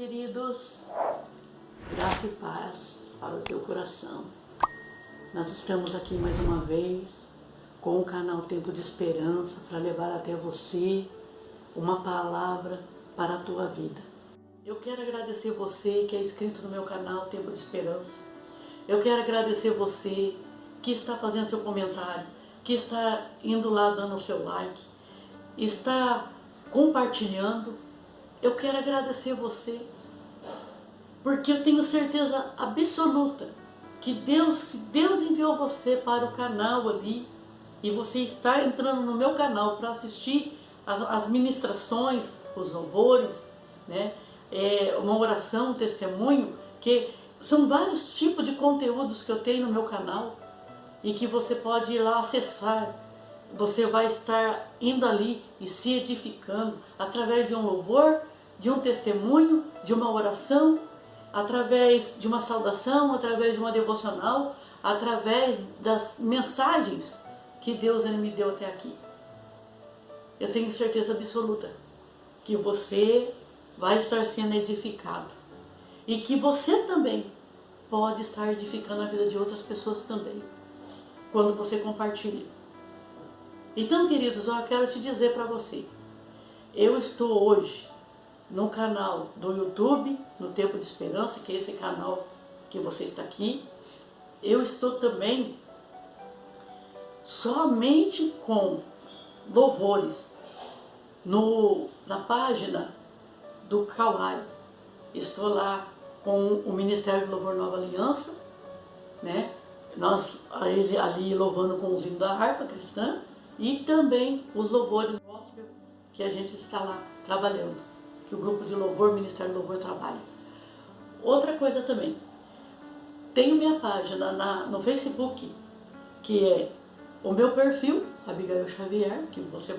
queridos, graça e paz para o teu coração. Nós estamos aqui mais uma vez com o canal Tempo de Esperança para levar até você uma palavra para a tua vida. Eu quero agradecer você que é inscrito no meu canal Tempo de Esperança. Eu quero agradecer você que está fazendo seu comentário, que está indo lá dando o seu like, está compartilhando. Eu quero agradecer você, porque eu tenho certeza absoluta que Deus enviou você para o canal ali, e você está entrando no meu canal para assistir as ministrações, os louvores, né? Uma oração, um testemunho, que são vários tipos de conteúdos que eu tenho no meu canal e que você pode ir lá acessar. Você vai estar indo ali e se edificando através de um louvor, de um testemunho, de uma oração, através de uma saudação, através de uma devocional, através das mensagens que Deus me deu até aqui. Eu tenho certeza absoluta que você vai estar sendo edificado e que você também pode estar edificando a vida de outras pessoas também, quando você compartilha. Então, queridos, eu quero te dizer para você, eu estou hoje no canal do YouTube, no Tempo de Esperança, que é esse canal que você está aqui. Eu estou também somente com louvores na página do Kawai. Estou lá com o Ministério do Louvor Nova Aliança, né? Nós ali louvando com os hinos da harpa cristã e também os louvores gospel que a gente está lá trabalhando, que o grupo de louvor, Ministério do Louvor trabalha. Outra coisa também, tenho minha página no Facebook, que é o meu perfil, Abigail Xavier, que você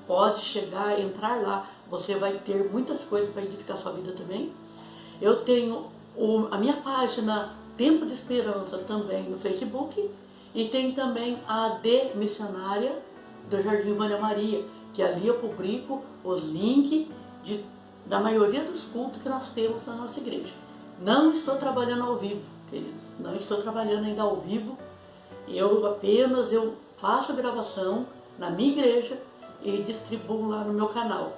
pode chegar, entrar lá, você vai ter muitas coisas para edificar sua vida também. Eu tenho a minha página Tempo de Esperança também no Facebook, e tem também a AD Missionária do Jardim Vânia Maria, que ali eu publico os links da maioria dos cultos que nós temos na nossa igreja. Não estou trabalhando ao vivo, queridos, não estou trabalhando ainda ao vivo. Eu faço a gravação na minha igreja e distribuo lá no meu canal.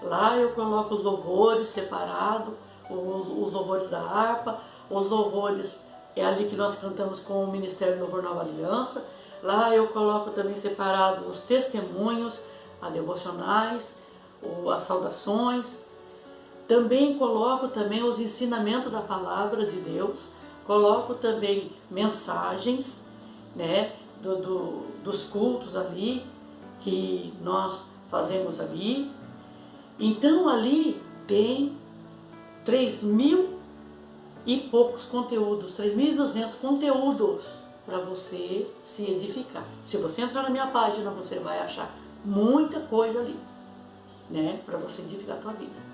Lá eu coloco os louvores separados, os louvores da harpa, os louvores ali que nós cantamos com o Ministério do Louvor Nova Aliança. Lá eu coloco também separado os testemunhos, as devocionais, as saudações. Também coloco também os ensinamentos da palavra de Deus. Coloco também mensagens, né, dos cultos ali que nós fazemos ali. Então ali tem 3.000 e poucos conteúdos, 3.200 conteúdos para você se edificar. Se você entrar na minha página, você vai achar muita coisa ali, né, para você edificar a tua vida.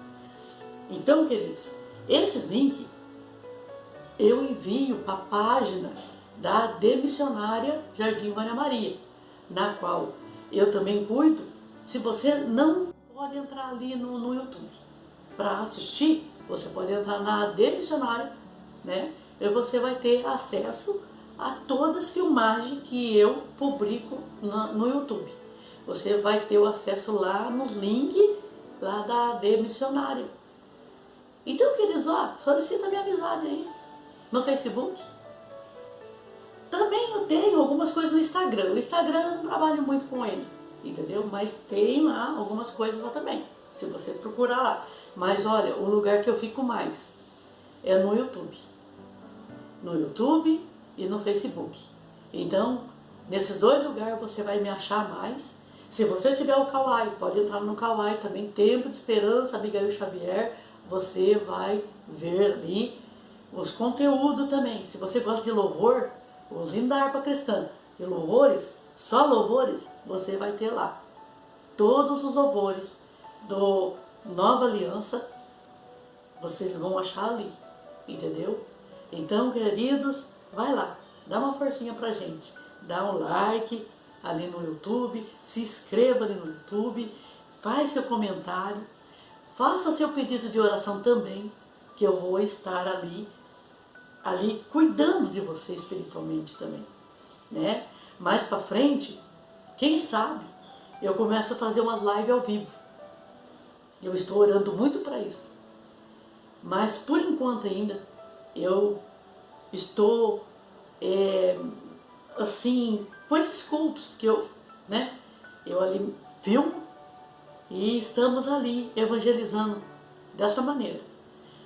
Então, queridos, esses links eu envio para a página da AD Missionária Jardim Vânia Maria, na qual eu também cuido. Se você não pode entrar ali no YouTube para assistir, você pode entrar na AD Missionária, né? E você vai ter acesso a todas as filmagens que eu publico no YouTube. Você vai ter o acesso lá nos links lá da AD Missionária. Então, queridos, solicita minha amizade aí no Facebook. Também eu tenho algumas coisas no Instagram. O Instagram eu não trabalho muito com ele, entendeu? Mas tem lá algumas coisas lá também, se você procurar lá. Mas olha, o lugar que eu fico mais é no YouTube. No YouTube e no Facebook. Então, nesses dois lugares você vai me achar mais. Se você tiver o Kawai, pode entrar no Kawai também, Tempo de Esperança, Abigail Xavier. Você vai ver ali os conteúdos também. Se você gosta de louvor, os hinos da harpa cristã e louvores, só louvores, você vai ter lá. Todos os louvores do Nova Aliança, vocês vão achar ali, entendeu? Então, queridos, vai lá, dá uma forcinha pra gente. Dá um like ali no YouTube, se inscreva ali no YouTube, faz seu comentário, faça seu pedido de oração também, que eu vou estar ali cuidando de você espiritualmente também, né? Mais para frente, quem sabe, eu começo a fazer umas lives ao vivo. Eu estou orando muito para isso. Mas por enquanto ainda, eu estou assim, com esses cultos que eu ali filmo e estamos ali evangelizando dessa maneira.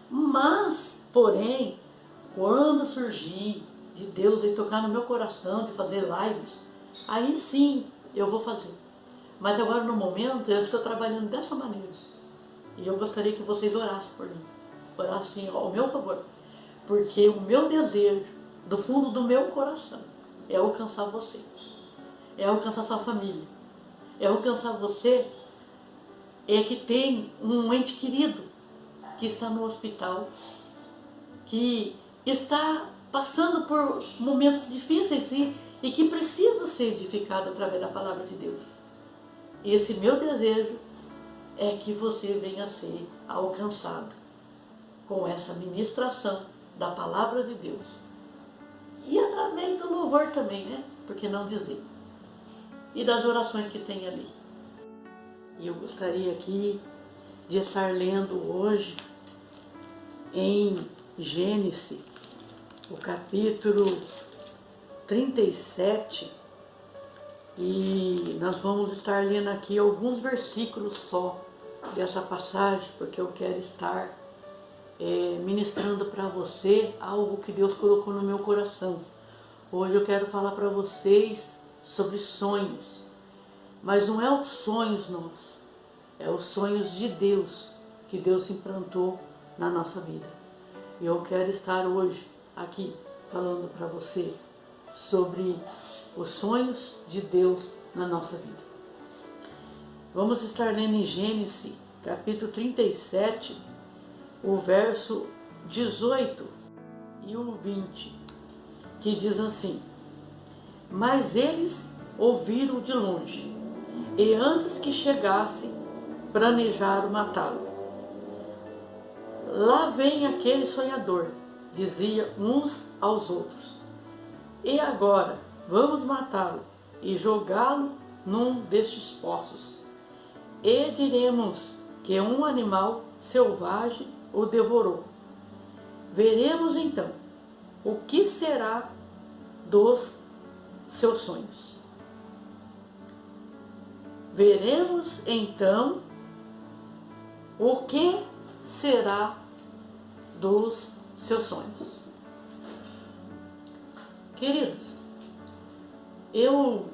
Mas, porém, quando surgir de Deus e tocar no meu coração de fazer lives, aí sim eu vou fazer. Mas agora no momento eu estou trabalhando dessa maneira. E eu gostaria que vocês orassem por mim. Orassem ao meu favor. Porque o meu desejo, do fundo do meu coração, é alcançar você. É alcançar sua família. É alcançar você que tem um ente querido que está no hospital, que está passando por momentos difíceis e que precisa ser edificado através da palavra de Deus. E esse meu desejo é que você venha a ser alcançado com essa ministração da palavra de Deus. E através do louvor também, né? Por que não dizer? E das orações que tem ali. E eu gostaria aqui de estar lendo hoje em Gênesis, o capítulo 37, e nós vamos estar lendo aqui alguns versículos só dessa passagem, porque eu quero estar ministrando para você algo que Deus colocou no meu coração. Hoje eu quero falar para vocês sobre sonhos, mas não é os sonhos nossos, é os sonhos de Deus, que Deus implantou na nossa vida. E eu quero estar hoje aqui falando para você sobre os sonhos de Deus na nossa vida. Vamos estar lendo em Gênesis, capítulo 37, o verso 18 e o 20, que diz assim: Mas eles ouviram de longe, e antes que chegasse, planejaram matá-lo. Lá vem aquele sonhador, dizia uns aos outros. E agora, vamos matá-lo e jogá-lo num destes poços. E diremos que um animal selvagem o devorou. Veremos então o que será dos seus sonhos. Veremos então o que será dos seus sonhos. Queridos, eu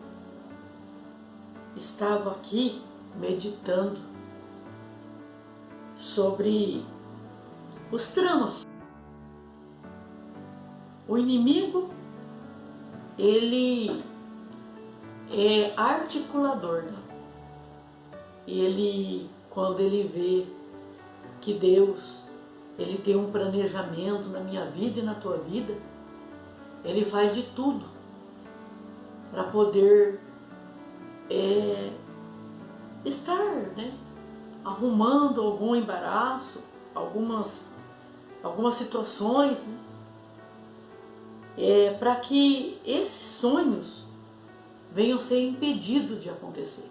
estava aqui meditando sobre os traumas. O inimigo, ele é articulador, né? Ele, quando ele vê que Deus, ele tem um planejamento na minha vida e na tua vida, ele faz de tudo para poder estar, né, arrumando algum embaraço, algumas situações, né, para que esses sonhos venham ser impedidos de acontecer.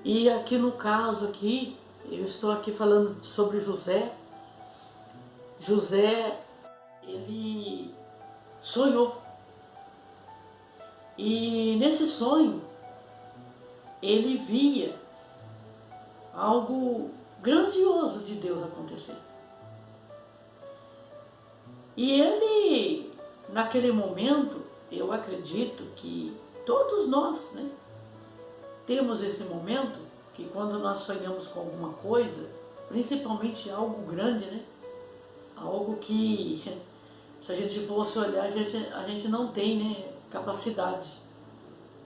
E aqui no caso aqui, eu estou aqui falando sobre José. José, ele sonhou. E nesse sonho, ele via algo grandioso de Deus acontecer. E ele, naquele momento, eu acredito que todos nós, né, temos esse momento que quando nós sonhamos com alguma coisa, principalmente algo grande, né, algo que, se a gente fosse olhar, a gente não tem, né, capacidade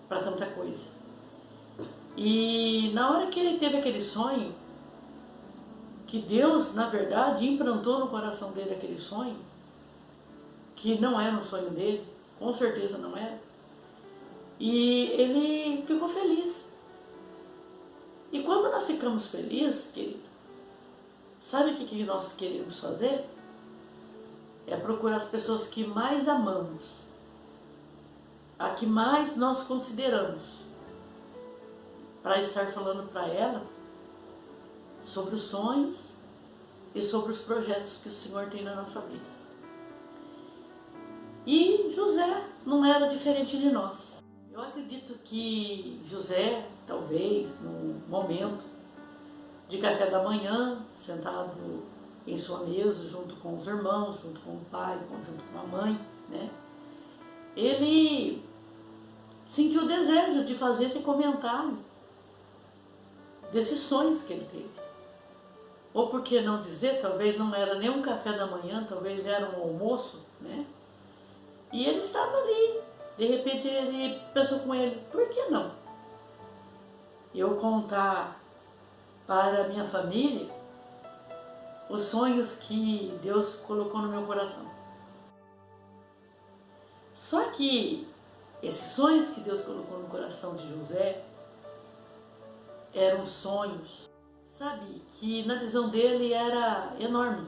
para tanta coisa. E na hora que ele teve aquele sonho, que Deus, na verdade, implantou no coração dele aquele sonho, que não era um sonho dele, com certeza não era, e ele ficou feliz. E quando nós ficamos felizes, querido, Sabe o que nós queremos fazer? É procurar as pessoas que mais amamos, a que mais nós consideramos, para estar falando para ela sobre os sonhos e sobre os projetos que o Senhor tem na nossa vida. E José não era diferente de nós. Eu acredito que José, talvez, num momento de café da manhã, sentado em sua mesa, junto com os irmãos, junto com o pai, junto com a mãe, né? Ele sentiu o desejo de fazer esse comentário desses sonhos que ele teve. Ou por que não dizer, talvez não era nem um café da manhã, talvez era um almoço, né? E ele estava ali. De repente ele pensou com ele, por que não eu contar para a minha família os sonhos que Deus colocou no meu coração? Só que esses sonhos que Deus colocou no coração de José eram sonhos, sabe, que na visão dele era enorme.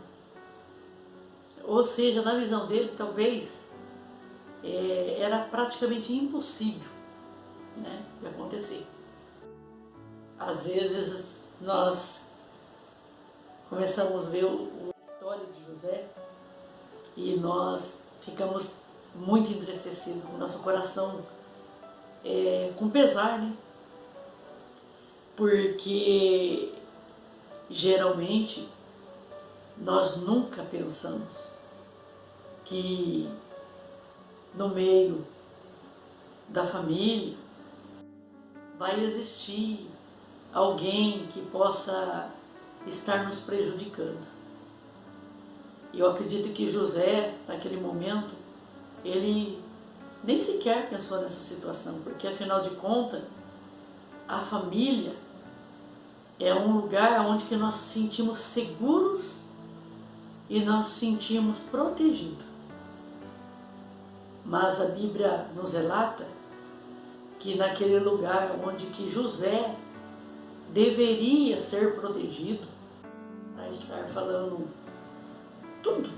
Ou seja, na visão dele talvez era praticamente impossível, né, de acontecer. Às vezes nós começamos a ver a história de José e nós ficamos muito entristecidos, com o nosso coração com pesar, né? Porque geralmente nós nunca pensamos que no meio da família vai existir alguém que possa estar nos prejudicando. E eu acredito que José, naquele momento, ele nem sequer pensou nessa situação, porque afinal de contas, a família é um lugar onde que nós nos sentimos seguros e nós nos sentimos protegidos. Mas a Bíblia nos relata que naquele lugar onde que José deveria ser protegido, para estar falando tudo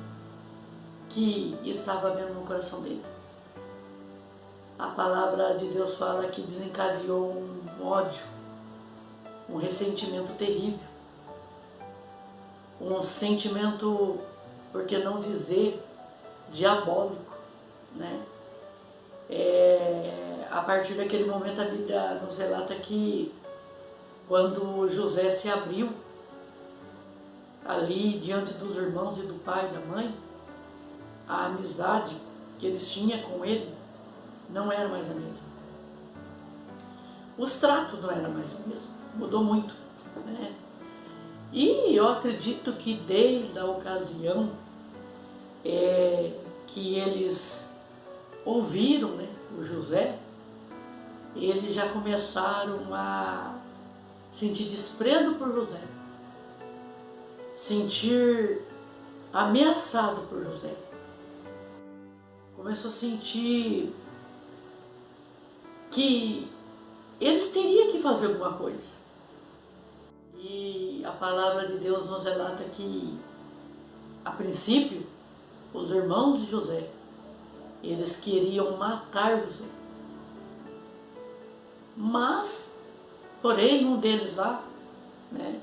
que estava vendo no coração dele, a palavra de Deus fala que desencadeou um ódio, um ressentimento terrível, um sentimento, por que não dizer, diabólico, né? A partir daquele momento a Bíblia nos relata que quando José se abriu ali diante dos irmãos e do pai e da mãe, a amizade que eles tinham com ele não era mais a mesma. Os tratos não eram mais o mesmo, mudou muito, né? E eu acredito que desde a ocasião que eles ouviram, né, o José, eles já começaram a sentir desprezo por José, sentir ameaçado por José. Começou a sentir que eles teriam que fazer alguma coisa. E a palavra de Deus nos relata que, a princípio, os irmãos de José, eles queriam matar José. Mas, porém, um deles lá, né,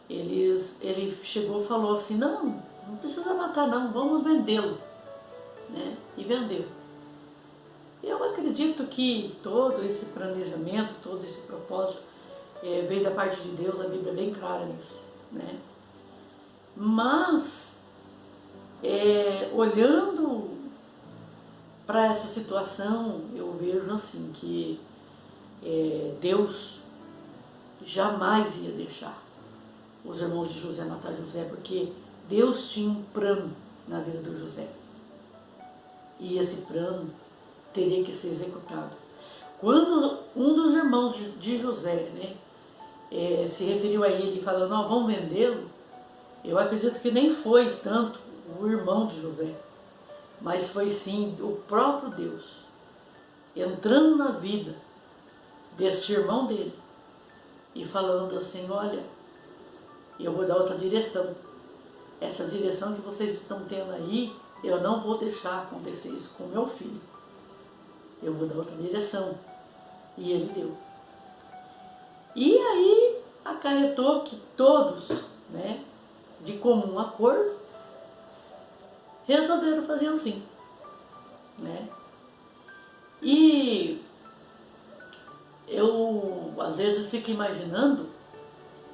ele chegou e falou assim, não precisa matar não, vamos vendê-lo, né, e vendeu. Eu acredito que todo esse planejamento, todo esse propósito veio da parte de Deus, a Bíblia é bem clara nisso, né? Mas, olhando para essa situação, eu vejo assim que Deus jamais ia deixar os irmãos de José matar José, porque Deus tinha um plano na vida do José. E esse plano teria que ser executado. Quando um dos irmãos de José, né, se referiu a ele falando, ó, vamos vendê-lo, eu acredito que nem foi tanto o irmão de José, mas foi sim o próprio Deus entrando na vida desse irmão dele e falando assim, olha, eu vou dar outra direção. Essa direção que vocês estão tendo aí, eu não vou deixar acontecer isso com meu filho. Eu vou dar outra direção. E ele deu. E aí acarretou que todos, né, de comum acordo, resolveram fazer assim, né? E eu, às vezes, fico imaginando,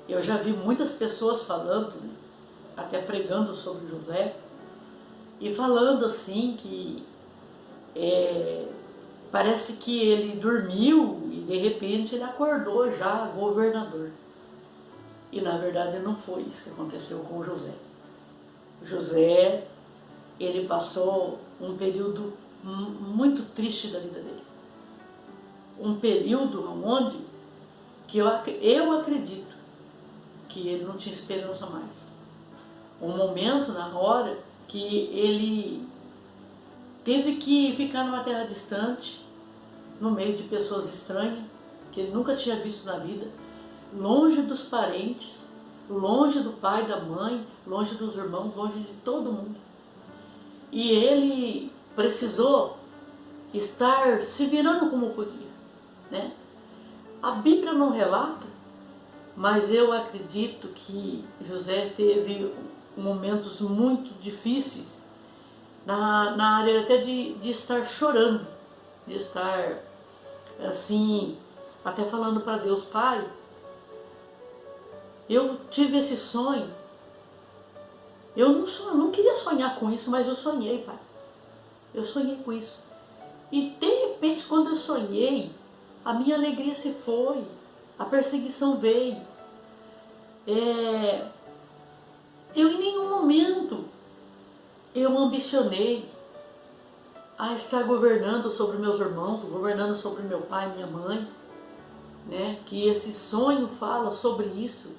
eu já vi muitas pessoas falando, né, até pregando sobre José, e falando assim que parece que ele dormiu e de repente ele acordou já governador. E na verdade não foi isso que aconteceu com José. José, ele passou um período muito triste da vida dele. Um período onde que eu acredito que ele não tinha esperança mais. Um momento na hora que ele teve que ficar numa terra distante, no meio de pessoas estranhas, que ele nunca tinha visto na vida, longe dos parentes, longe do pai, da mãe, longe dos irmãos, longe de todo mundo. E ele precisou estar se virando como podia, né? A Bíblia não relata, mas eu acredito que José teve momentos muito difíceis na área até de estar chorando, de estar assim, até falando para Deus: Pai, eu tive esse sonho, eu não queria sonhar com isso, mas eu sonhei, Pai, eu sonhei com isso. E de repente, quando eu sonhei, a minha alegria se foi, a perseguição veio. Eu em nenhum momento eu ambicionei a estar governando sobre meus irmãos, governando sobre meu pai e minha mãe, né? Que esse sonho fala sobre isso,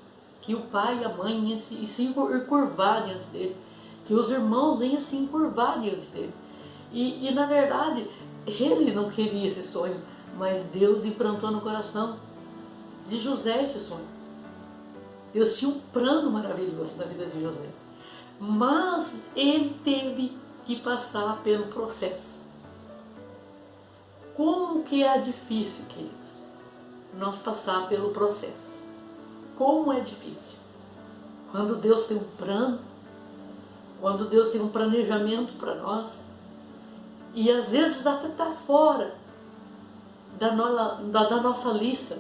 que o pai e a mãe iam se encurvar diante dele, que os irmãos iam se encurvar diante dele. E na verdade, ele não queria esse sonho, mas Deus implantou no coração de José esse sonho. Deus tinha um plano maravilhoso na vida de José. Mas ele teve que passar pelo processo. Como que é difícil, queridos, nós passar pelo processo. Como é difícil. Quando Deus tem um plano, quando Deus tem um planejamento para nós, e às vezes até está fora da nossa lista,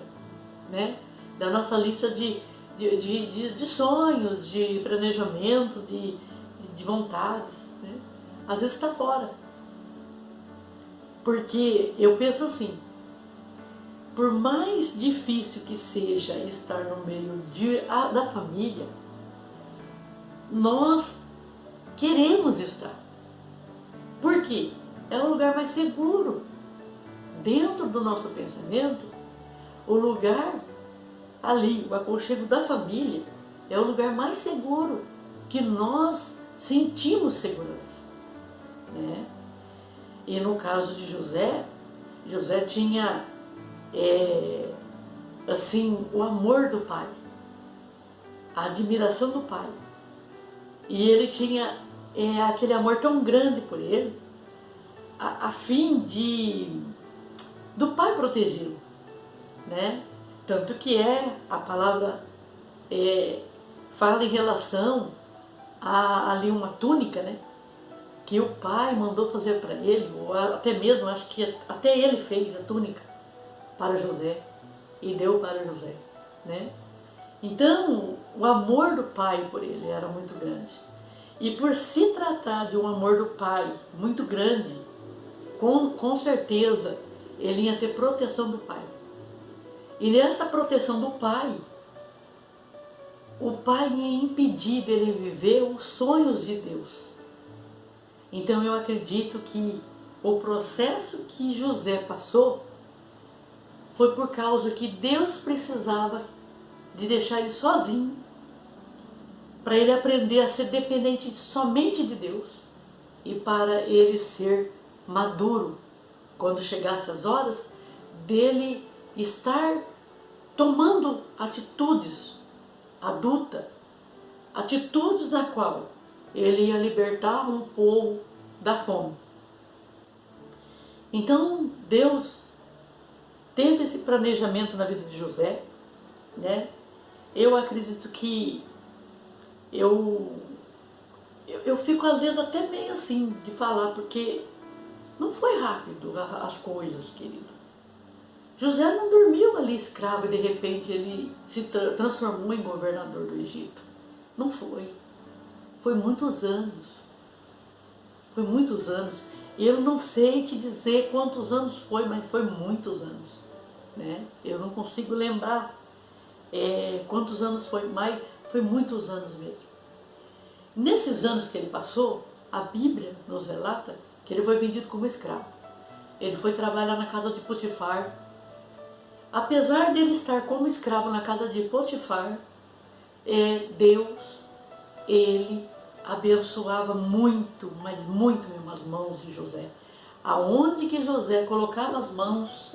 né? Da nossa lista de sonhos, de planejamento, de vontades, né? Às vezes está fora. Porque eu penso assim, por mais difícil que seja estar no meio da família, nós queremos estar. Por quê? É o lugar mais seguro. Dentro do nosso pensamento, o lugar ali, o aconchego da família, é o lugar mais seguro que nós sentimos segurança, né? E no caso de José, José tinha assim, o amor do pai, a admiração do pai, e ele tinha aquele amor tão grande por ele, a fim do pai protegê-lo, né? Tanto que a palavra fala em relação a ali uma túnica, né? Que o pai mandou fazer para ele, ou até mesmo, acho que até ele fez a túnica para José e deu para José, né? Então, o amor do pai por ele era muito grande. E por se tratar de um amor do pai muito grande, com certeza ele ia ter proteção do pai. E nessa proteção do pai, o pai ia impedir dele viver os sonhos de Deus. Então eu acredito que o processo que José passou foi por causa que Deus precisava de deixar ele sozinho, para ele aprender a ser dependente somente de Deus e para ele ser maduro quando chegasse as horas dele estar tomando atitudes adultas atitudes na qual ele ia libertar um povo da fome. Então Deus teve esse planejamento na vida de José, né? Eu acredito que eu fico às vezes até meio assim de falar, porque não foi rápido as coisas, querido. José não dormiu ali escravo e de repente ele se transformou em governador do Egito. Não foi. Foi muitos anos. Foi muitos anos. Eu não sei te dizer quantos anos foi, mas foi muitos anos, né? Eu não consigo lembrar quantos anos foi, mas foi muitos anos mesmo. Nesses anos que ele passou, a Bíblia nos relata que ele foi vendido como escravo. Ele foi trabalhar na casa de Potifar. Apesar dele estar como escravo na casa de Potifar, Deus, ele abençoava muito, mas muito mesmo as mãos de José. Aonde que José colocava as mãos,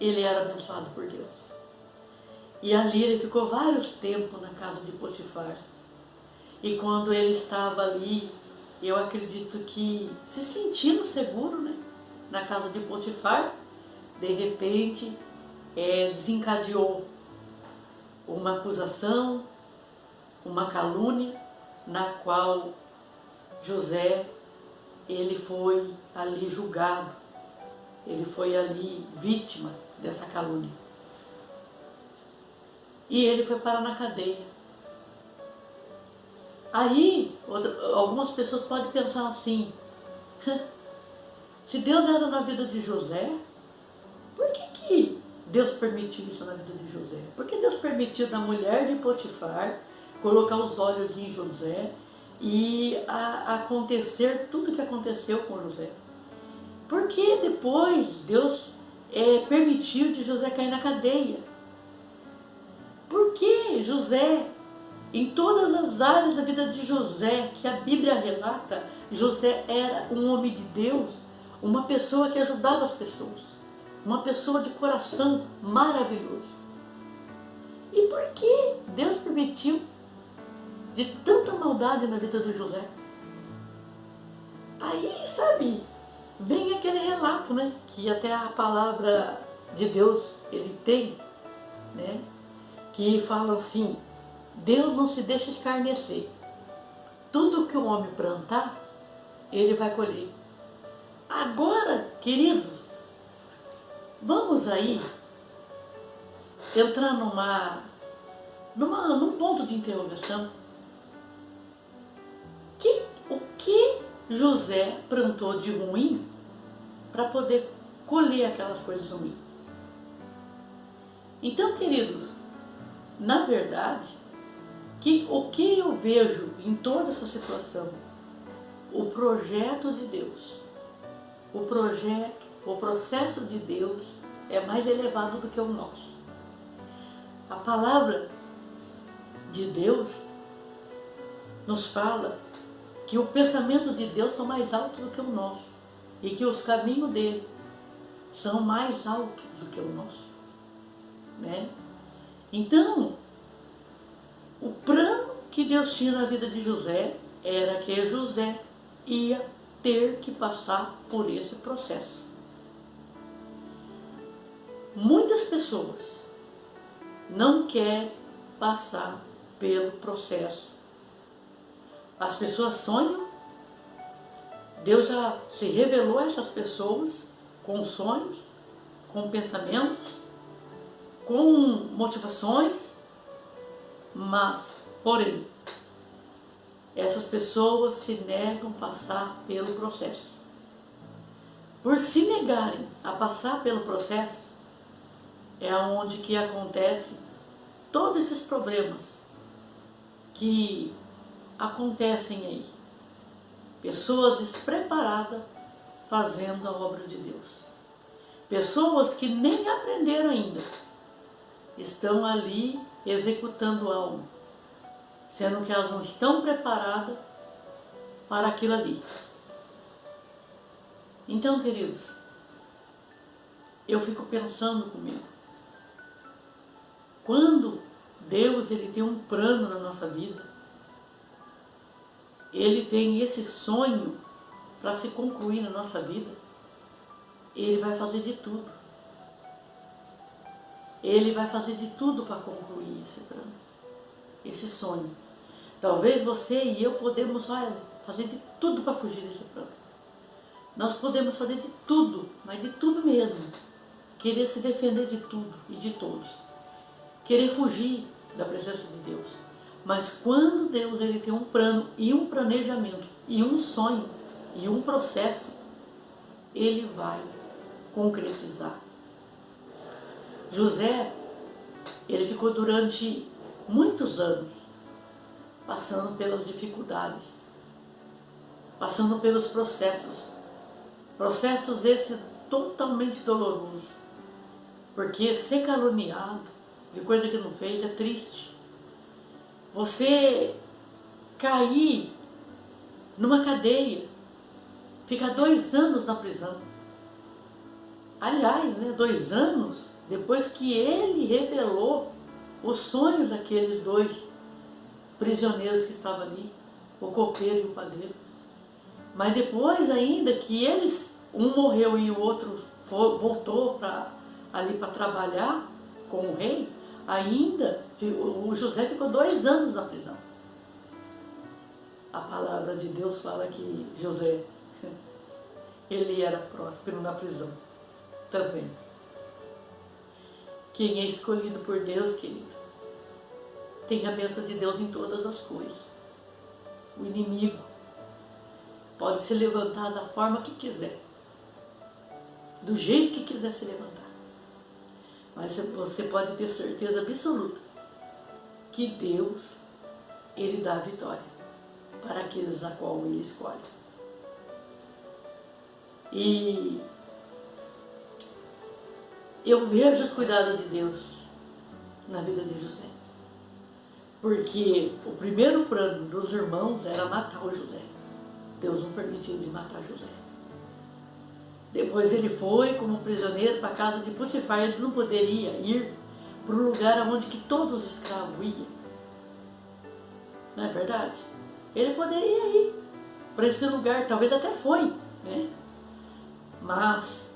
ele era abençoado por Deus. E ali ele ficou vários tempos na casa de Potifar. E quando ele estava ali, eu acredito que se sentindo seguro, né, na casa de Potifar, de repente desencadeou uma acusação, uma calúnia, na qual José, ele foi ali julgado, ele foi ali vítima dessa calúnia. E ele foi parar na cadeia. Aí, algumas pessoas podem pensar assim, se Deus era na vida de José, por que Deus permitiu isso na vida de José? Por que Deus permitiu da mulher de Potifar colocar os olhos em José e acontecer tudo que aconteceu com José? Por que depois Deus permitiu de José cair na cadeia? Por que José, em todas as áreas da vida de José, que a Bíblia relata, José era um homem de Deus, uma pessoa que ajudava as pessoas, uma pessoa de coração maravilhoso. E por que Deus permitiu de tanta maldade na vida do José? Aí, sabe, vem aquele relato, né, que até a palavra de Deus ele tem, né, que fala assim: Deus não se deixa escarnecer. Tudo que o homem plantar, ele vai colher. Agora, queridos, vamos aí entrar num ponto de interrogação. O que José plantou de ruim para poder colher aquelas coisas ruins? Então, queridos, na verdade, o que eu vejo em toda essa situação? O projeto de Deus. O processo de Deus é mais elevado do que o nosso. A palavra de Deus nos fala que o pensamento de Deus são mais altos do que o nosso e que os caminhos dele são mais altos do que o nosso, né? Então, o plano que Deus tinha na vida de José era que José ia ter que passar por esse processo. Muitas pessoas não querem passar pelo processo. As pessoas sonham, Deus já se revelou a essas pessoas com sonhos, com pensamentos, com motivações, mas, porém, essas pessoas se negam a passar pelo processo. Por se negarem a passar pelo processo, é onde que acontece todos esses problemas que acontecem aí. Pessoas despreparadas fazendo a obra de Deus. Pessoas que nem aprenderam ainda, estão ali executando algo, sendo que elas não estão preparadas para aquilo ali. Então, queridos, eu fico pensando comigo, quando Deus ele tem um plano na nossa vida, ele tem esse sonho para se concluir na nossa vida, ele vai fazer de tudo. Ele vai fazer de tudo para concluir esse plano, esse sonho. Talvez você e eu podemos, olha, fazer de tudo para fugir desse plano. Nós podemos fazer de tudo, mas de tudo mesmo. Querer se defender de tudo e de todos. Querer fugir da presença de Deus. Mas quando Deus ele tem um plano e um planejamento e um sonho e um processo, ele vai concretizar. José, ele ficou durante muitos anos passando pelas dificuldades, passando pelos processos esses totalmente dolorosos, porque ser caluniado de coisa que não fez é triste. Você cair numa cadeia, ficar 2 anos na prisão. Aliás, 2 anos depois que ele revelou os sonhos daqueles 2 prisioneiros que estavam ali, o copeiro e o padeiro. Mas depois ainda que eles, um morreu e o outro voltou ali para trabalhar com o rei, ainda o José ficou 2 anos na prisão. A palavra de Deus fala que José, ele era próspero na prisão também. Quem é escolhido por Deus, querido, tem a bênção de Deus em todas as coisas. O inimigo pode se levantar da forma que quiser, do jeito que quiser se levantar. Mas você pode ter certeza absoluta que Deus, ele dá a vitória para aqueles a qual ele escolhe. E eu vejo os cuidados de Deus na vida de José. Porque o primeiro plano dos irmãos era matar o José. Deus não permitiu de matar José. Depois ele foi como prisioneiro para a casa de Potifar. Ele não poderia ir para o lugar onde que todos os escravos iam. Não é verdade? Ele poderia ir para esse lugar, talvez até foi, né? Mas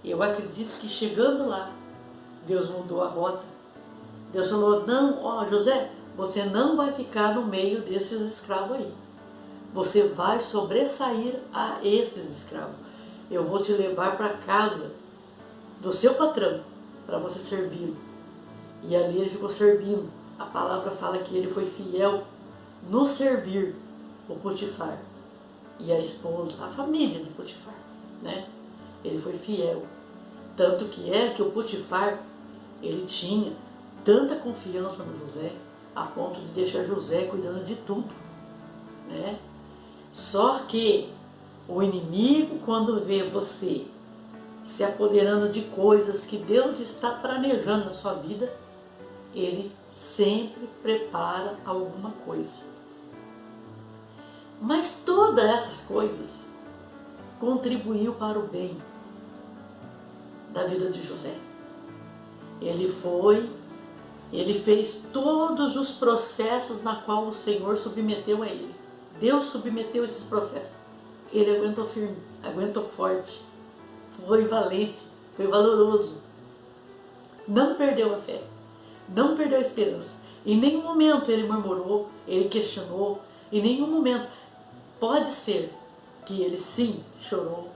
eu acredito que chegando lá, Deus mudou a rota. Deus falou, não, ó José, você não vai ficar no meio desses escravos aí. Você vai sobressair a esses escravos. Eu vou te levar para a casa do seu patrão, para você servi-lo. E ali ele ficou servindo. A palavra fala que ele foi fiel no servir o Potifar e a esposa, a família de Potifar, né? Ele foi fiel. Tanto que o Potifar, ele tinha tanta confiança no José, a ponto de deixar José cuidando de tudo, né? Só que o inimigo, quando vê você se apoderando de coisas que Deus está planejando na sua vida, ele sempre prepara alguma coisa. Mas todas essas coisas contribuiu para o bem da vida de José. Ele fez todos os processos na qual o Senhor submeteu a ele. Deus submeteu esses processos. Ele aguentou firme, aguentou forte, foi valente, foi valoroso. Não perdeu a fé, não perdeu a esperança. Em nenhum momento ele murmurou, ele questionou, em nenhum momento. Pode ser que ele sim chorou,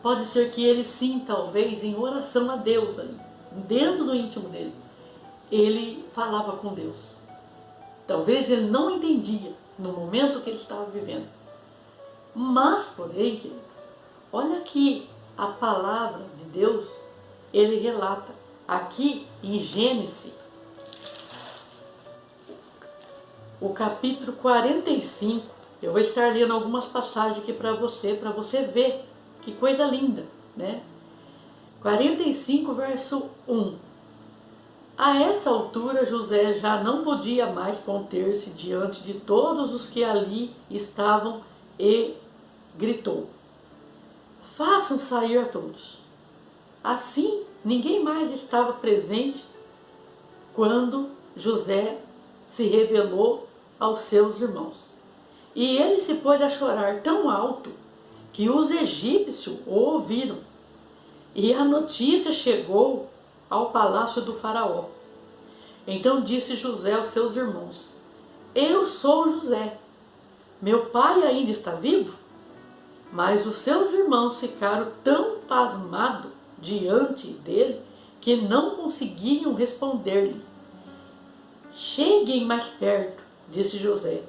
pode ser que ele sim, talvez, em oração a Deus ali, dentro do íntimo dele, ele falava com Deus. Talvez ele não entendia no momento que ele estava vivendo. Mas, porém, queridos, olha aqui a palavra de Deus, ele relata aqui em Gênesis, o capítulo 45, eu vou estar lendo algumas passagens aqui para você ver que coisa linda, né? 45, verso 1. A essa altura, José já não podia mais conter-se diante de todos os que ali estavam e gritou: façam sair a todos. Assim, ninguém mais estava presente quando José se revelou aos seus irmãos. E ele se pôs a chorar tão alto que os egípcios o ouviram. E a notícia chegou ao palácio do faraó. Então disse José aos seus irmãos: eu sou José. Meu pai ainda está vivo? Mas os seus irmãos ficaram tão pasmados diante dele que não conseguiam responder-lhe. Cheguem mais perto, disse José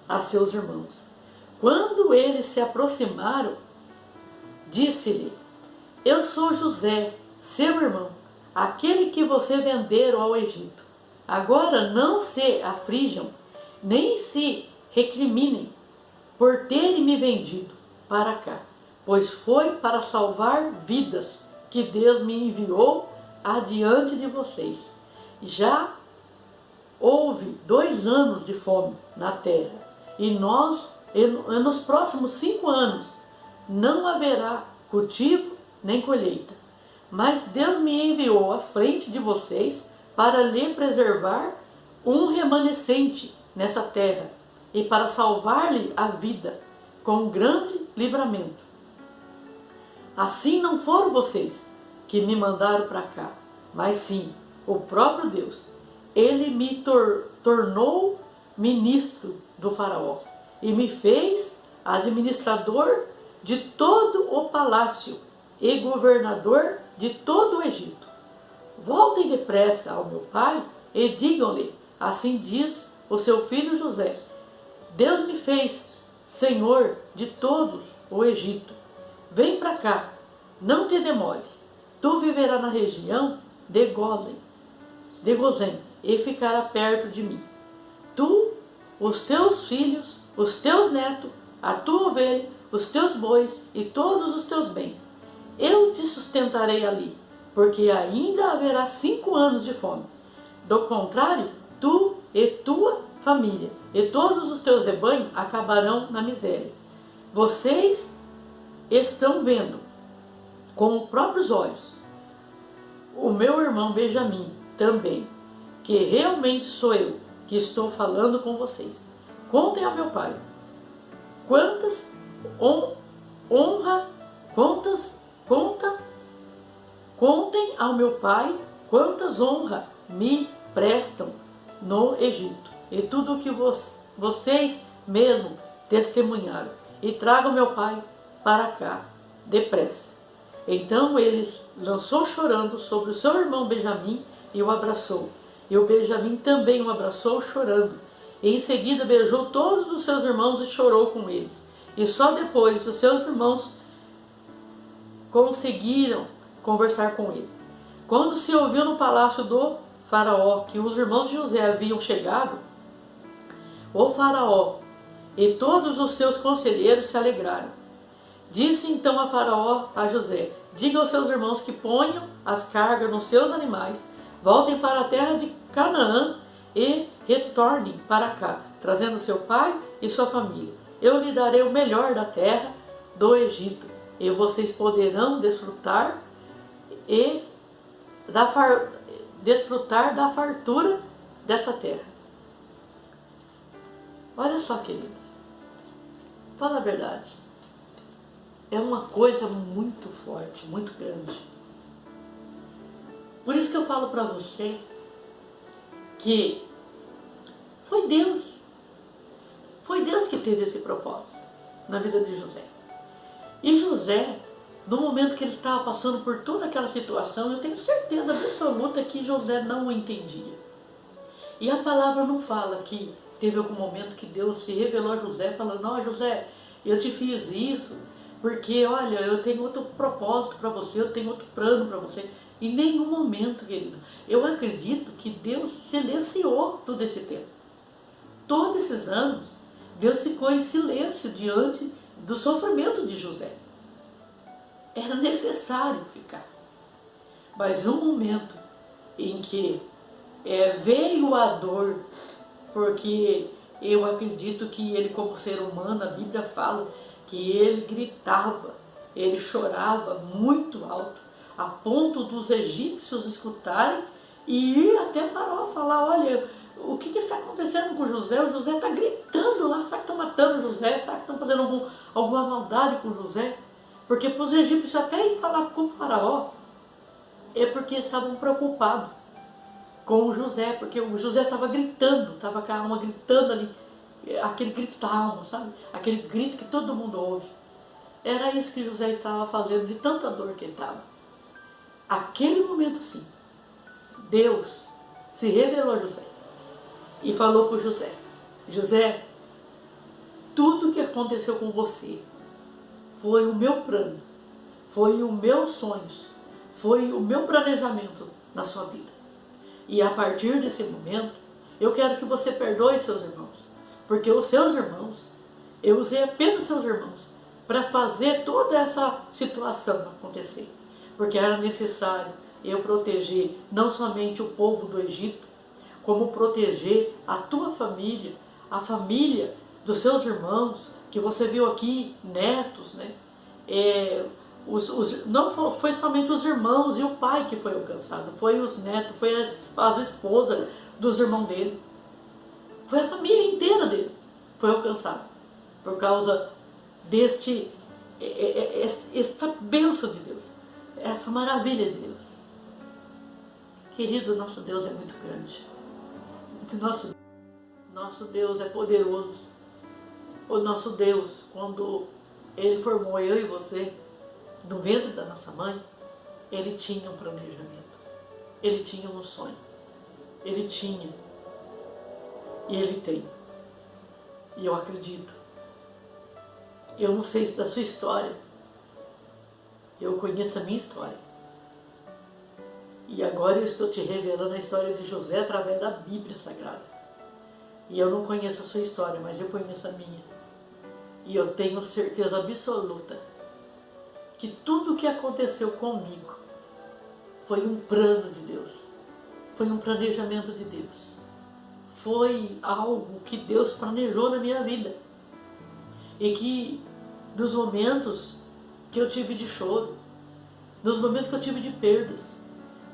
a seus irmãos. Quando eles se aproximaram, disse-lhe: eu sou José, seu irmão, aquele que você venderam ao Egito. Agora não se aflijam, nem se recriminem por terem me vendido para cá, pois foi para salvar vidas que Deus me enviou adiante de vocês. Já houve 2 anos de fome na terra, e nos próximos 5 anos não haverá cultivo nem colheita. Mas Deus me enviou à frente de vocês para lhe preservar um remanescente nessa terra e para salvar-lhe a vida com um grande livramento. Assim não foram vocês que me mandaram para cá, mas sim o próprio Deus. Ele me tornou ministro do faraó e me fez administrador de todo o palácio e governador de todo o Egito. Voltem depressa ao meu pai e digam-lhe: assim diz o seu filho José, Deus me fez senhor de todo o Egito. Vem para cá, não te demores. Tu viverás na região de Gozém, e ficará perto de mim. Tu, os teus filhos, os teus netos, a tua ovelha, os teus bois e todos os teus bens. Eu te sustentarei ali, porque ainda haverá 5 anos de fome. Do contrário, tu e tua família e todos os teus rebanhos acabarão na miséria. Vocês estão vendo com os próprios olhos o meu irmão Benjamim também, que realmente sou eu que estou falando com vocês. Contem ao meu pai contem ao meu pai quantas honras me prestam no Egito, e tudo o que vocês mesmo testemunharam, e tragam meu pai para cá depressa. Então ele lançou chorando sobre o seu irmão Benjamim e o abraçou. E o Benjamim também o abraçou chorando. E em seguida beijou todos os seus irmãos e chorou com eles. E só depois os seus irmãos conseguiram conversar com ele. Quando se ouviu no palácio do faraó que os irmãos de José haviam chegado, o faraó e todos os seus conselheiros se alegraram. Disse então a faraó a José: diga aos seus irmãos que ponham as cargas nos seus animais, voltem para a terra de Canaã e retornem para cá, trazendo seu pai e sua família. Eu lhe darei o melhor da terra do Egito, e vocês poderão desfrutar da fartura dessa terra. Olha só, queridos, fala a verdade. É uma coisa muito forte, muito grande. Por isso que eu falo para você que foi Deus que teve esse propósito na vida de José. E José, no momento que ele estava passando por toda aquela situação, eu tenho certeza absoluta que José não o entendia. E a palavra não fala que teve algum momento que Deus se revelou a José, falando: ó, José, eu te fiz isso porque, olha, eu tenho outro propósito para você, eu tenho outro plano para você. Em nenhum momento, querido. Eu acredito que Deus silenciou todo esse tempo. Todos esses anos, Deus ficou em silêncio diante do sofrimento de José. Era necessário ficar. Mas um momento em que veio a dor, porque eu acredito que ele, como ser humano, a Bíblia fala que ele gritava, ele chorava muito alto, a ponto dos egípcios escutarem e ir até Faraó falar: olha, o que está acontecendo com José? O José está gritando lá, será que estão matando José? Será que estão fazendo alguma maldade com José? Porque para os egípcios até ir falar com o faraó, é porque estavam preocupados com o José, porque o José estava gritando, estava com a alma gritando ali, aquele grito da alma, sabe? Aquele grito que todo mundo ouve. Era isso que José estava fazendo, de tanta dor que ele estava. Aquele momento sim, Deus se revelou a José e falou para José: José, tudo que aconteceu com você foi o meu plano, foi o meu sonho, foi o meu planejamento na sua vida. E a partir desse momento, eu quero que você perdoe seus irmãos, porque os seus irmãos, eu usei apenas seus irmãos para fazer toda essa situação acontecer, porque era necessário eu proteger não somente o povo do Egito, como proteger a tua família, a família dos seus irmãos, que você viu aqui, netos, né? Não foi somente os irmãos e o pai que foi alcançado, foi os netos, foi as esposas dos irmãos dele, foi a família inteira dele foi alcançada, por causa esta bênção de Deus, essa maravilha de Deus. Querido, nosso Deus é muito grande, nosso Deus é poderoso. O nosso Deus, quando Ele formou eu e você no ventre da nossa mãe, Ele tinha um planejamento, Ele tinha um sonho, Ele tinha e Ele tem. E eu acredito. Eu não sei da sua história, eu conheço a minha história. E agora eu estou te revelando a história de José através da Bíblia Sagrada. E eu não conheço a sua história, mas eu conheço a minha. E eu tenho certeza absoluta que tudo o que aconteceu comigo foi um plano de Deus, foi um planejamento de Deus, foi algo que Deus planejou na minha vida. E que nos momentos que eu tive de choro, nos momentos que eu tive de perdas,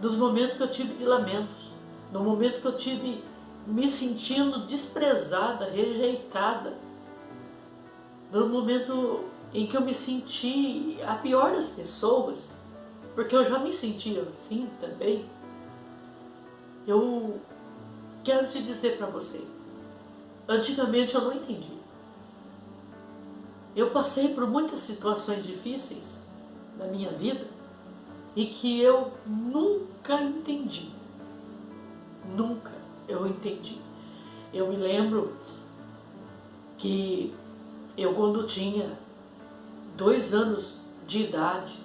nos momentos que eu tive de lamentos, no momento que eu tive me sentindo desprezada, rejeitada, no momento em que eu me senti a pior das pessoas, porque eu já me sentia assim também, eu quero te dizer para você, antigamente eu não entendi. Eu passei por muitas situações difíceis na minha vida e que eu nunca entendi. Nunca eu entendi. Eu me lembro que eu, quando tinha 2 anos de idade,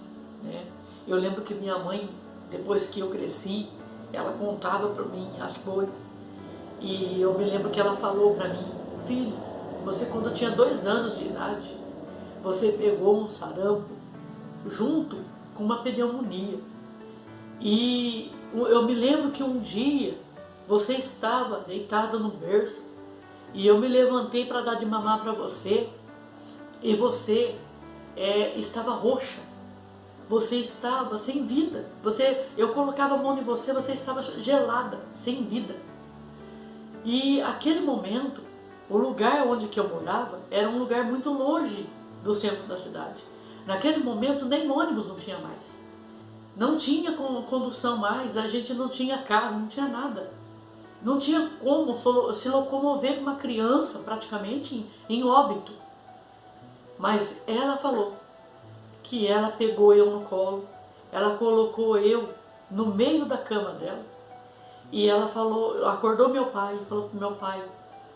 né, eu lembro que minha mãe, depois que eu cresci, ela contava para mim as coisas. E eu me lembro que ela falou para mim: filho, você quando tinha 2 anos de idade, você pegou um sarampo junto com uma pneumonia. E eu me lembro que um dia você estava deitado no berço e eu me levantei para dar de mamar para você e você estava roxa, você estava sem vida, eu colocava a mão em você, você estava gelada, sem vida. E aquele momento, o lugar onde que eu morava era um lugar muito longe do centro da cidade. Naquele momento nem ônibus não tinha mais, não tinha condução mais, a gente não tinha carro, não tinha nada, não tinha como se locomover com uma criança praticamente em óbito. Mas ela falou que ela pegou eu no colo, ela colocou eu no meio da cama dela e ela falou, acordou meu pai e falou para meu pai: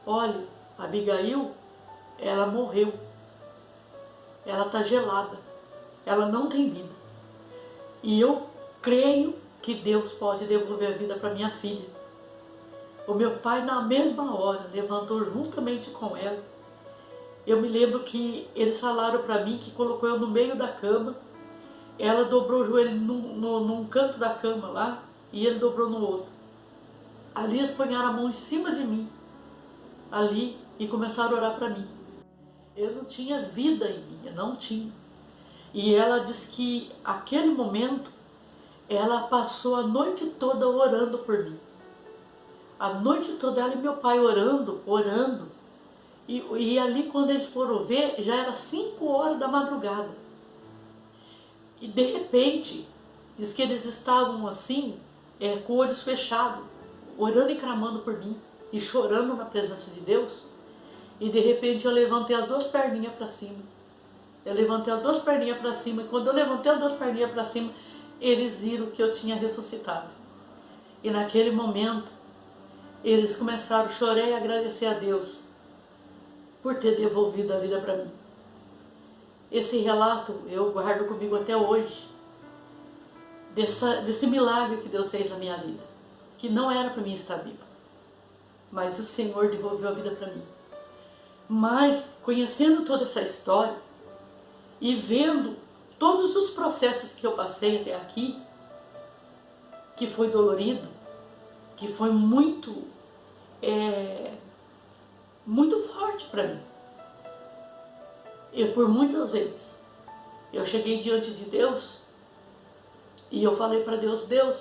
olha, a Abigail, ela morreu, ela está gelada, ela não tem vida. E eu creio que Deus pode devolver a vida para minha filha. O meu pai, na mesma hora, levantou juntamente com ela. Eu me lembro que eles falaram para mim que colocou eu no meio da cama, ela dobrou o joelho num canto da cama lá, e ele dobrou no outro. Ali eles ponharam a mão em cima de mim, ali, e começaram a orar para mim. Eu não tinha vida em mim, eu não tinha. E ela disse que aquele momento ela passou a noite toda orando por mim. A noite toda ela e meu pai orando, orando. E ali quando eles foram ver, já era 5 horas da madrugada. E de repente, diz que eles estavam assim, com olhos fechados, orando e clamando por mim, e chorando na presença de Deus. E de repente eu levantei as 2 perninhas para cima. Eu levantei as 2 perninhas para cima, e quando eu levantei as 2 perninhas para cima, eles viram que eu tinha ressuscitado. E naquele momento, eles começaram a chorar e agradecer a Deus por ter devolvido a vida para mim. Esse relato eu guardo comigo até hoje, desse milagre que Deus fez na minha vida, que não era para mim estar viva, mas o Senhor devolveu a vida para mim. Mas conhecendo toda essa história e vendo todos os processos que eu passei até aqui, que foi dolorido, que foi muito forte para mim. E por muitas vezes eu cheguei diante de Deus e eu falei para Deus: Deus,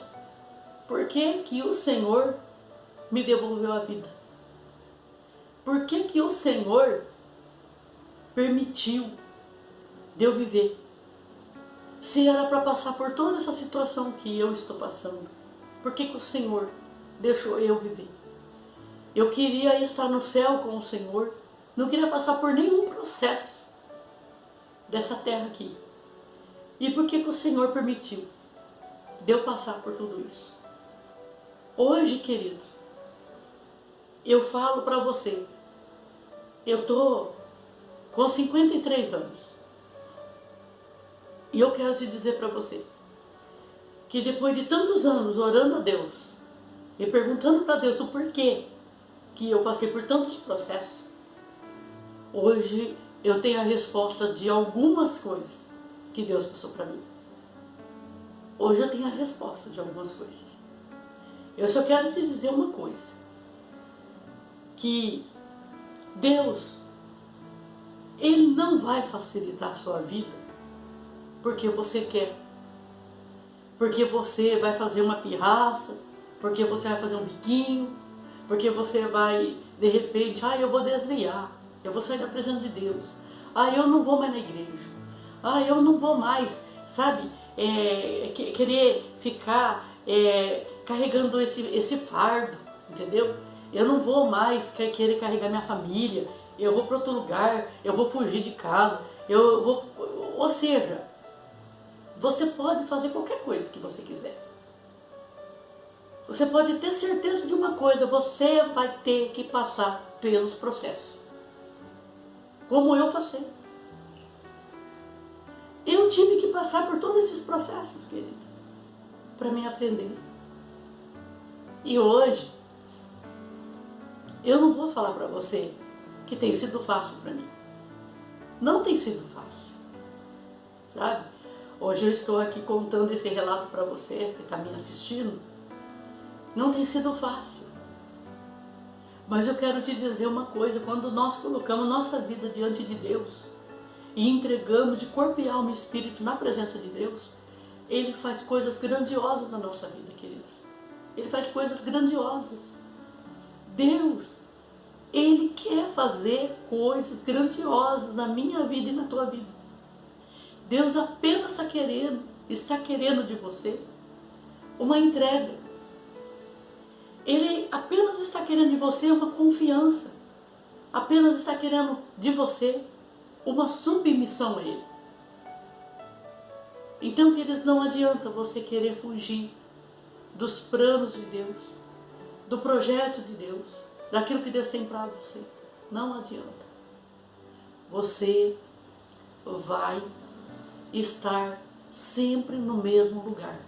por que que o Senhor me devolveu a vida? Por que que o Senhor permitiu de eu viver? Se era para passar por toda essa situação que eu estou passando, por que que o Senhor deixou eu viver? Eu queria estar no céu com o Senhor, não queria passar por nenhum processo dessa terra aqui. E por que que o Senhor permitiu de eu passar por tudo isso? Hoje, querido, eu falo para você, eu estou com 53 anos. E eu quero te dizer para você, que depois de tantos anos orando a Deus, e perguntando para Deus o porquê que eu passei por tantos processos, hoje eu tenho a resposta de algumas coisas que Deus passou para mim. Hoje eu tenho a resposta de algumas coisas. Eu só quero te dizer uma coisa, que Deus, Ele não vai facilitar a sua vida porque você quer, porque você vai fazer uma pirraça, porque você vai fazer um biquinho, porque você vai, de repente, eu vou desviar, eu vou sair da presença de Deus, eu não vou mais na igreja, eu não vou mais, sabe, querer ficar carregando esse fardo, entendeu? Eu não vou mais querer carregar minha família, eu vou para outro lugar, eu vou fugir de casa, ou seja, você pode fazer qualquer coisa que você quiser. Você pode ter certeza de uma coisa, você vai ter que passar pelos processos. Como eu passei. Eu tive que passar por todos esses processos, querido, para me aprender. E hoje, eu não vou falar para você que tem sido fácil para mim. Não tem sido fácil, sabe? Hoje eu estou aqui contando esse relato para você que está me assistindo. Não tem sido fácil. Mas eu quero te dizer uma coisa, quando nós colocamos nossa vida diante de Deus e entregamos de corpo e alma e espírito na presença de Deus, Ele faz coisas grandiosas na nossa vida, queridos. Ele faz coisas grandiosas. Deus, Ele quer fazer coisas grandiosas na minha vida e na tua vida. Deus apenas está querendo de você uma entrega. Ele apenas está querendo de você uma confiança. Apenas está querendo de você uma submissão a Ele. Então, queridos, não adianta você querer fugir dos planos de Deus, do projeto de Deus, daquilo que Deus tem para você. Não adianta. Você vai estar sempre no mesmo lugar.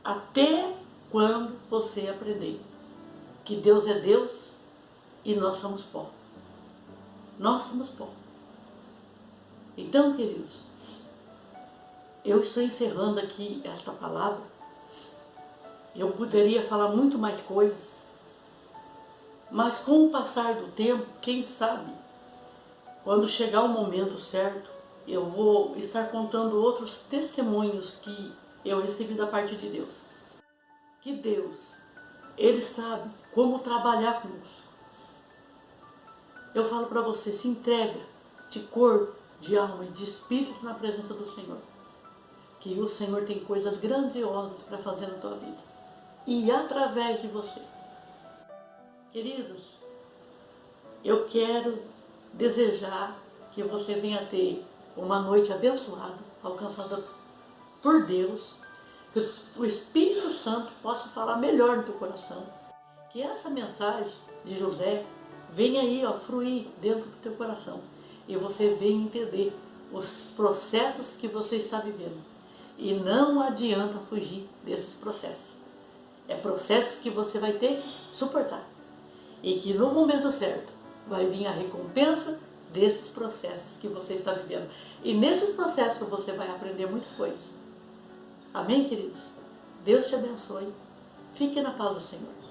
Até quando você aprender que Deus é Deus e nós somos pó. Nós somos pó. Então, queridos, eu estou encerrando aqui esta palavra. Eu poderia falar muito mais coisas, mas com o passar do tempo, quem sabe, quando chegar o momento certo, eu vou estar contando outros testemunhos que eu recebi da parte de Deus. Que Deus Ele sabe como trabalhar conosco. Eu falo para você, se entrega de corpo, de alma e de espírito na presença do Senhor. Que o Senhor tem coisas grandiosas para fazer na tua vida. E através de você. Queridos, eu quero desejar que você venha ter uma noite abençoada, alcançada por Deus, que o Espírito Santo possa falar melhor no teu coração, que essa mensagem de José venha aí, fruir dentro do teu coração, e você venha entender os processos que você está vivendo. E não adianta fugir desses processos. É processos que você vai ter que suportar. E que no momento certo vai vir a recompensa desses processos que você está vivendo. E nesses processos você vai aprender muita coisa. Amém, queridos? Deus te abençoe. Fique na paz do Senhor.